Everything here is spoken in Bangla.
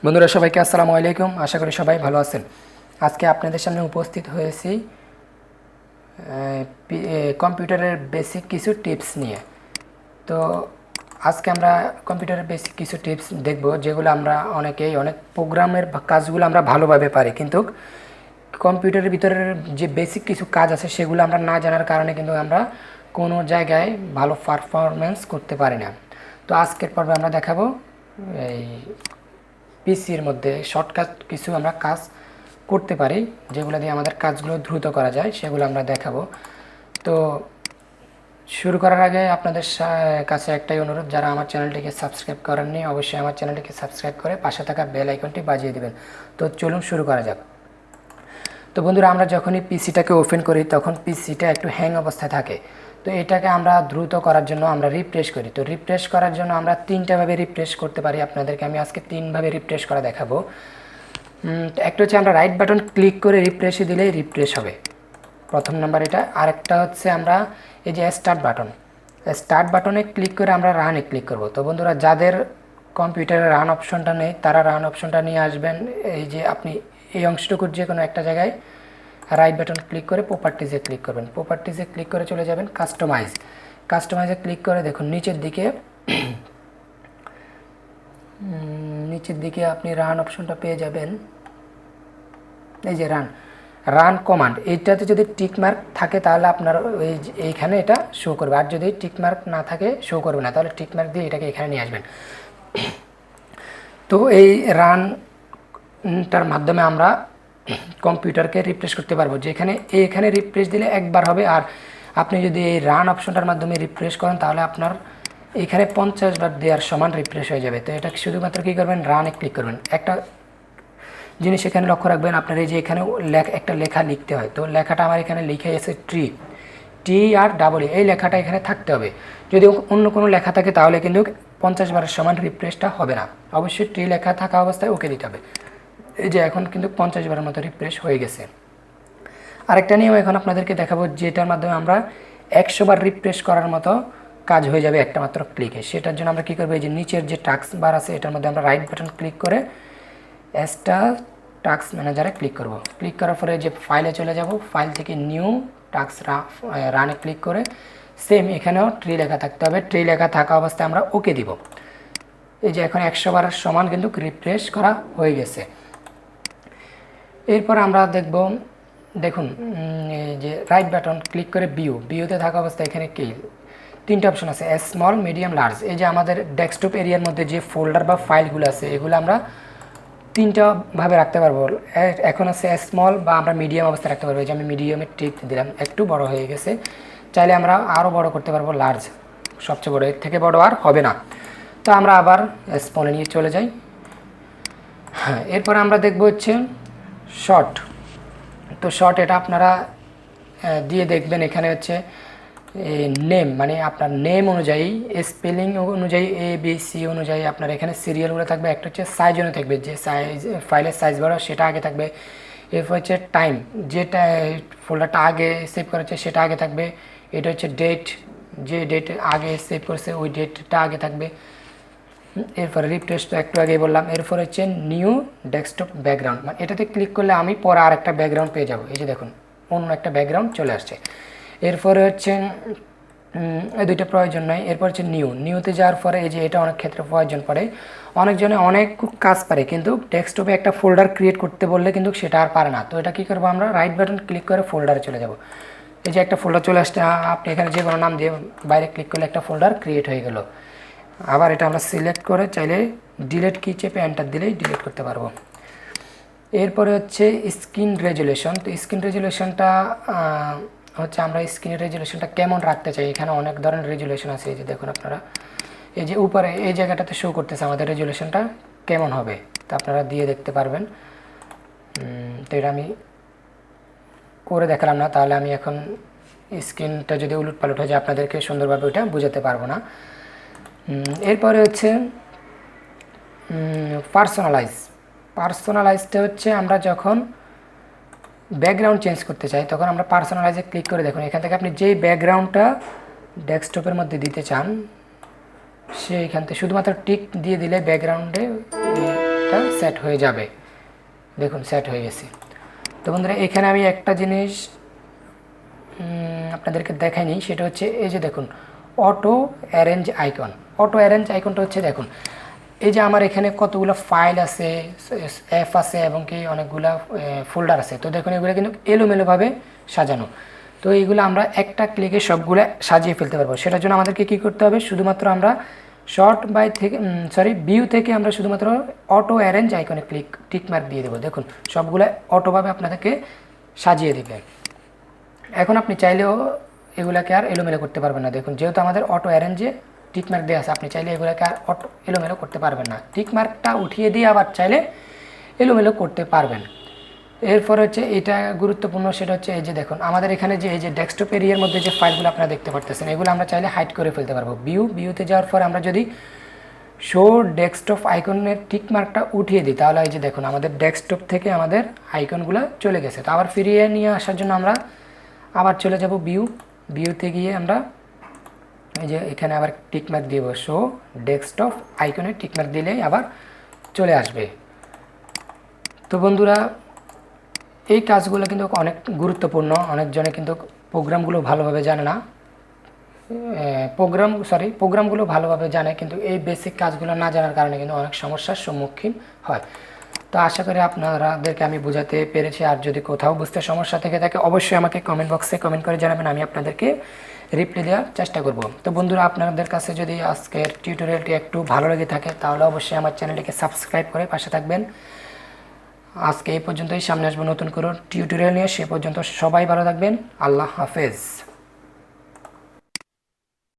বন্ধুরা সবাইকে আসসালামু আলাইকুম। আশা করি সবাই ভালো আছেন। আজকে আপনাদের সামনে উপস্থিত হয়েছি কম্পিউটারের বেসিক কিছু টিপস নিয়ে। তো আজকে আমরা কম্পিউটারের বেসিক কিছু টিপস দেখব, যেগুলো আমরা অনেক প্রোগ্রামের কাজগুলো আমরা ভালোভাবে পারি, কিন্তু কম্পিউটারের ভিতরের যে বেসিক কিছু কাজ আছে সেগুলো আমরা না জানার কারণে কিন্তু আমরা কোনো জায়গায় ভালো পারফরমেন্স করতে পারি না। তো আজকের পর্বে আমরা দেখাবো এই পিসির মধ্যে শর্টকাট কিছু আমরা কাজ করতে পারি, যেগুলো দিয়ে আমাদের কাজগুলো দ্রুত করা যায়, সেগুলো আমরা দেখাবো। তো শুরু করার আগে আপনাদের কাছে একটাই অনুরোধ, যারা আমার চ্যানেলটিকে সাবস্ক্রাইব করেননি অবশ্যই আমার চ্যানেলটিকে সাবস্ক্রাইব করে পাশে থাকা বেল আইকনটি বাজিয়ে দেবেন। তো চলুন শুরু করা যাক। তো বন্ধুরা, আমরা যখনই পিসিটাকে ওপেন করি তখন পিসিটা একটু হ্যাং অবস্থায় থাকে। তো এটাকে আমরা দ্রুত করার জন্য আমরা রিফ্রেশ করি। তো রিফ্রেশ করার জন্য আমরা তিনটাভাবে রিফ্রেশ করতে পারি। আপনাদেরকে আমি আজকে তিনভাবে রিফ্রেশ করা দেখাবো। একটা হচ্ছে আমরা রাইট বাটন ক্লিক করে রিফ্রেশে দিলেই রিফ্রেশ হবে, প্রথম নাম্বার এটা। আরেকটা হচ্ছে আমরা এই যে স্টার্ট বাটনে ক্লিক করে আমরা রানে ক্লিক করব। তো বন্ধুরা, যাদের কম্পিউটারে রান অপশনটা নেই তারা রান অপশনটা নিয়ে আসবেন। এই যে আপনি এই অংশটুকুর যে কোনো একটা জায়গায় রাইট বাটন ক্লিক করে প্রপার্টিজে ক্লিক করবেন। প্রপার্টিজে ক্লিক করে চলে যাবেন কাস্টমাইজে ক্লিক করে দেখুন নিচের দিকে আপনি রান অপশনটা পেয়ে যাবেন। এই যে রান কমান্ড, এইটাতে যদি টিকমার্ক থাকে তাহলে আপনার এইখানে এটা শো করবে, আর যদি টিকমার্ক না থাকে শো করবে না, তাহলে টিকমার্ক দিয়ে এটাকে এখানে নিয়ে আসবেন। তো এই রানটার মাধ্যমে আমরা কম্পিউটারকে রিফ্রেশ করতে পারবো, যেখানে এখানে রিফ্রেশ দিলে একবার হবে, আর আপনি যদি এই রান অপশনটার মাধ্যমে রিফ্রেশ করেন তাহলে আপনার এখানে 50 বার দেওয়ার সমান রিফ্রেশ হয়ে যাবে। তো এটা শুধুমাত্র কী করবেন, রানে ক্লিক করবেন। একটা জিনিস এখানে লক্ষ্য রাখবেন, আপনার এই যে এখানে একটা লেখা লিখতে হয়, তো লেখাটা আমার এখানে লিখে আছে TREE, এই লেখাটা এখানে থাকতে হবে। যদি অন্য কোনো লেখা থাকে তাহলে কিন্তু 50 বারের সমান রিফ্রেশটা হবে না। অবশ্যই ট্রি লেখা থাকা অবস্থায় ওকে দিতে হবে। এই যে এখন কিন্তু 50 বারের মতো রিফ্রেশ হয়ে গেছে। আরেকটা নিয়ম এখন আপনাদেরকে দেখাবো, যেটার মাধ্যমে আমরা 100 বার রিফ্রেশ করার মতো কাজ হয়ে যাবে একটা মাত্র ক্লিকে। সেটার জন্য আমরা কী করবো, এই যে নিচের যে টাস্ক বার আছে এটার মধ্যে আমরা রাইট বাটন ক্লিক করে টাস্ক ম্যানেজারে ক্লিক করব। ক্লিক করার পরে যে ফাইলে চলে যাব, ফাইল থেকে নিউ টাস্ক রানে ক্লিক করে সেম এখানেও ট্রি লেখা থাকতে হবে। ট্রি লেখা থাকা অবস্থায় আমরা ওকে দিব। এই যে এখন 100 বারের সমান কিন্তু রিফ্রেশ করা হয়ে গেছে। এরপর আমরা দেখুন এই যে রাইট বাটন ক্লিক করে ভিউতে থাকা অবস্থায় এখানে কি তিনটা অপশন আছে, স্মল, মিডিয়াম, লার্জ। এই যে আমাদের ডেস্কটপ এরিয়ার মধ্যে যে ফোল্ডার বা ফাইলগুলো আছে এগুলো আমরা তিনটাভাবে রাখতে পারবো। এখন আছে স্মল বা আমরা মিডিয়াম অবস্থায় রাখতে পারবো। যে আমি মিডিয়ামে টিক দিলাম, একটু বড় হয়ে গেছে। চাইলে আমরা আরও বড় করতে পারবো, লার্জ, সবচেয়ে বড়, এর থেকে বড় আর হবে না। তো আমরা আবার স্মলে নিয়ে চলে যাই। হ্যাঁ, এরপর আমরা দেখব হচ্ছে শর্ট। তো শর্ট এটা আপনারা দিয়ে দেখবেন, এখানে হচ্ছে নেম, মানে আপনার নেম অনুযায়ী স্পেলিং অনুযায়ী ABC অনুযায়ী আপনার এখানে সিরিয়ালগুলো থাকবে। একটা হচ্ছে সাইজ অনুযায়ী থাকবে, যে সাইজ ফাইলের সাইজ বড় সেটা আগে থাকবে। এরপর হচ্ছে টাইম, যেটা ফোল্ডারটা আগে সেভ করা হচ্ছে সেটা আগে থাকবে। এটা হচ্ছে ডেট, যে ডেট আগে সেভ করেছে ওই ডেটটা আগে থাকবে। এরপরে রিফ্রেশ তো একটু আগে বললাম। এরপর হচ্ছে নিউ ডেস্কটপ ব্যাকগ্রাউন্ড, মানে এটাতে ক্লিক করলে আমি পরে আর একটা ব্যাকগ্রাউন্ড পেয়ে যাবো। এই যে দেখুন অন্য একটা ব্যাকগ্রাউন্ড চলে আসছে। এরপরে হচ্ছে এই দুইটা প্রয়োজন নয়। এরপর হচ্ছে নিউতে যাওয়ার পরে এই যে এটা অনেক ক্ষেত্রে প্রয়োজন পড়ে। অনেকজনে অনেক কাজ পারে, কিন্তু ডেস্কটপে একটা ফোল্ডার ক্রিয়েট করতে বললে কিন্তু সেটা আর পারে না। তো এটা কী করবো, আমরা রাইট বাটন ক্লিক করে ফোল্ডারে চলে যাব। এই যে একটা ফোল্ডার চলে আসছে, আপনি এখানে যে কোনো নাম দিয়ে বাইরে ক্লিক করলে একটা ফোল্ডার ক্রিয়েট হয়ে গেল। আবার এটা আমরা সিলেক্ট করে চাইলে ডিলিট কি চেপে এন্টার দিলেই ডিলিট করতে পারবো। এরপরে হচ্ছে স্ক্রিন রেজুলেশন। তো স্ক্রিন রেজুলেশনটা হচ্ছে আমরা স্ক্রিনের রেজুলেশনটা কেমন রাখতে চাই। এখানে অনেক ধরনের রেজুলেশন আছে। এই যে দেখুন আপনারা এই যে উপরে এই জায়গাটাতে শো করতেছে আমাদের রেজুলেশনটা কেমন হবে, তা আপনারা দিয়ে দেখতে পারবেন। তো এটা আমি করে দেখালাম না, তাহলে আমি এখন স্ক্রিনটা যদি উলট পালট হয়ে যায় আপনাদেরকে সুন্দরভাবে ওইটা বোঝাতে পারবো না। এরপরে হচ্ছে পার্সোনালাইজটা হচ্ছে আমরা যখন ব্যাকগ্রাউন্ড চেঞ্জ করতে চাই তখন আমরা পার্সোনালাইজে ক্লিক করে দেখুন এখান থেকে আপনি যেই ব্যাকগ্রাউন্ডটা ডেস্কটপের মধ্যে দিতে চান সেইখান থেকে শুধুমাত্র টিক দিয়ে দিলে ব্যাকগ্রাউন্ডে এটা সেট হয়ে যাবে। দেখুন সেট হয়ে গেছে। তো বন্ধুরা এখানে আমি একটা জিনিস আপনাদেরকে দেখাইনি, সেটা হচ্ছে এই যে দেখুন auto arrange icon. Auto arrange আইকনটা হচ্ছে দেখুন এই যে আমার এখানে কতগুলো ফাইল আছে, অ্যাপ আছে এবং কি অনেকগুলো ফোল্ডার আছে। তো দেখুন এগুলো কিন্তু এলোমেলোভাবে সাজানো। তো এইগুলো আমরা একটা ক্লিকে সবগুলো সাজিয়ে ফেলতে পারবো। সেটার জন্য আমাদেরকে কী করতে হবে, শুধুমাত্র আমরা শর্ট বাই থেকে ভিউ থেকে আমরা শুধুমাত্র অটো অ্যারেঞ্জ আইকনে টিক মার্ক দিয়ে দেবো। দেখুন সবগুলো অটোভাবে আপনাদেরকে সাজিয়ে দেবে। এখন আপনি চাইলেও এগুলাকে আর এলোমেলো করতে পারবেন না। দেখুন যেহেতু আমাদের অটো অ্যারেঞ্জে টিক মার্ক দেওয়া আছে, আপনি চাইলে এগুলোকে আর অটো এলোমেলো করতে পারবেন না। টিক মার্কটা উঠিয়ে দিয়ে আবার চাইলে এলোমেলো করতে পারবেন। এরপর হচ্ছে এটা গুরুত্বপূর্ণ, সেটা হচ্ছে এই যে দেখুন আমাদের এখানে যে এই যে ডেস্কটপ এরিয়ার মধ্যে যে ফাইলগুলো আপনারা দেখতে পারতেছেন, এগুলো আমরা চাইলে হাইড করে ফেলতে পারবো। ভিউতে যাওয়ার পর আমরা যদি শো ডেস্কটপ আইকনের টিক মার্কটা উঠিয়ে দিই, তাহলে এই যে দেখুন আমাদের ডেস্কটপ থেকে আমাদের আইকনগুলো চলে গেছে। তো আবার ফিরিয়ে নিয়ে আসার জন্য আমরা আবার চলে যাব ভিউতে গিয়ে আমরা এই যে এখানে আবার টিক মার্ক দিব, শো ডেস্কটপ আইকনে টিক মার্ক দিলেই আবার চলে আসবে। তো বন্ধুরা এই কাজগুলো কিন্তু অনেক গুরুত্বপূর্ণ। অনেকজনে কিন্তু প্রোগ্রামগুলো ভালোভাবে জানে না, প্রোগ্রামগুলো ভালোভাবে জানে কিন্তু এই বেসিক কাজগুলো না জানার কারণে কিন্তু অনেক সমস্যার সম্মুখীন হয়। তো আশা করি আপনাদেরকে আমি বোঝাতে পেরেছি। আর যদি কোথাও বুঝতে সমস্যা থেকে থাকে অবশ্যই আমাকে কমেন্ট বক্সে কমেন্ট করে জানাবেন, আমি আপনাদেরকে রিপ্লাই দেওয়ার চেষ্টা করব। তো বন্ধুরা আপনাদের কাছে যদি আজকের টিউটোরিয়ালটি একটু ভালো লেগে থাকে তাহলে অবশ্যই আমার চ্যানেলটিকে সাবস্ক্রাইব করে পাশে থাকবেন। আজকে এই পর্যন্তই, সামনে আসবো নতুন করে টিউটোরিয়াল নিয়ে। সে পর্যন্ত সবাই ভালো থাকবেন। আল্লাহ হাফেজ।